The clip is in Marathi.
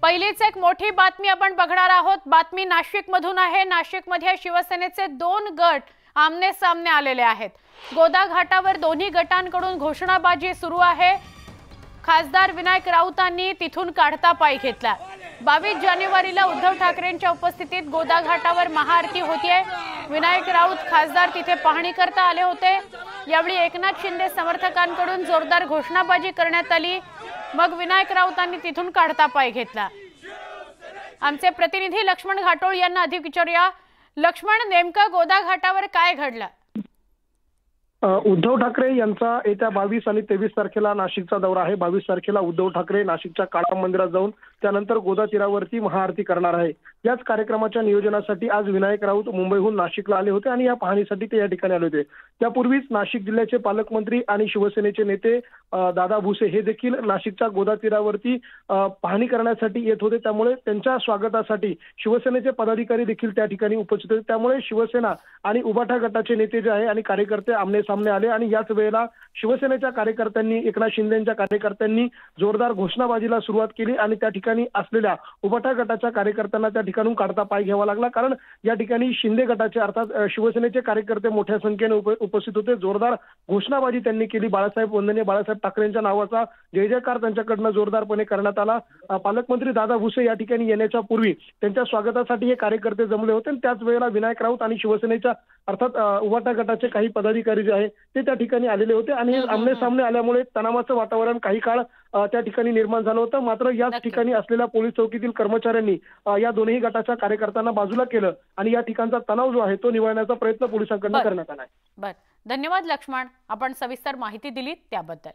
पहिलीच एक मोठी बातमी आपण बघणार आहोत। बातमी नाशिक मधून आहे। नाशिक मध्ये शिवसेनेचे 2 गट आमने सामने आलेले आहेत। गोदा घाटावर दोन्ही गटांकडून घोषणाबाजी सुरू आहे। खासदार विनायक राऊतांनी तिथून काढता पाय घेतला। 22 जानेवारीला उद्धव ठाकरेंच्या उपस्थितीत गोदा घाटावर महाआरती होतीये। विनायक राऊत खासदार तिथे पाहणी करता आले होते। यावेळी एकनाथ शिंदे समर्थकांकडून जोरदार घोषणाबाजी करण्यात आली। मग विनायक राऊतांनी तिथून काढता पाय घेतला। आमचे प्रतिनिधी लक्ष्मण घाटोळ यांना अधिक विचारूया। लक्ष्मण, नेमका गोदा घाटावर काय घडलं? उद्धव ठाकरे यांचा येत्या 22 आणि 23 तारखेला नाशिकचा दौरा आहे। 22 तारखेला उद्धव ठाकरे नाशिकच्या काळा मंदिरात जाऊन त्यानंतर गोदा तीरावरती महाआरती करणार आहे। याच कार्यक्रमाच्या नियोजनासाठी आज विनायक राऊत मुंबईहून नाशिकला आले होते आणि या पाहणीसाठी ते या ठिकाणी आले होते। त्यापूर्वीच नाशिक जिल्ह्याचे पालकमंत्री आणि शिवसेनेचे नेते दादा भुसे हे देखील नाशिकच्या गोदा तीरावरती पाहणी करण्यासाठी येत होते। त्यामुळे त्यांच्या स्वागतासाठी शिवसेनेचे पदाधिकारी देखील त्या ठिकाणी उपस्थित होते। त्यामुळे शिवसेना आणि उबाठा गटाचे नेते जे आहे आणि कार्यकर्ते आमने सामने आले आणि याच वेळेला शिवसेनेच्या कार्यकर्त्यांनी एकनाथ शिंदेच्या कार्यकर्त्यांनी जोरदार घोषणाबाजीला सुरुवात केली आणि त्या ठिकाणी असलेल्या उबाठा गटाच्या कार्यकर्त्यांना त्या ठिकाणून काढता पाय घ्यावा लागला। कारण या ठिकाणी शिंदे गटाचे अर्थात शिवसेनेचे कार्यकर्ते मोठ्या संख्येने उपस्थित होते। जोरदार घोषणाबाजी त्यांनी केली। बाळासाहेब वंदनीय बाळासाहेब ठाकरेंच्या नावाचा जय जयकार त्यांच्याकडनं जोरदारपणे करण्यात आला। पालकमंत्री दादा भुसे या ठिकाणी येण्याच्या पूर्वी त्यांच्या स्वागतासाठी हे कार्यकर्ते जमले होते। त्याच वेळेला विनायक राऊत आणि शिवसेनेच्या अर्थात उबाठा गटाचे काही पदाधिकारी जे आहे ते त्या ठिकाणी आलेले होते आणि आमने सामने आल्यामुळे तणावाचं वातावरण काही काळ त्या ठिकाणी निर्माण झालं होतं। मात्र याच ठिकाणी असलेल्या पोलीस चौकीतील कर्मचाऱ्यांनी या दोन्ही गटाच्या कार्यकर्त्यांना बाजूला केलं आणि या ठिकाणचा तणाव जो आहे तो निवळण्याचा प्रयत्न पोलिसांकडून करण्यात आला आहे। धन्यवाद लक्ष्मण, आपण सविस्तर माहिती दिली त्याबद्दल।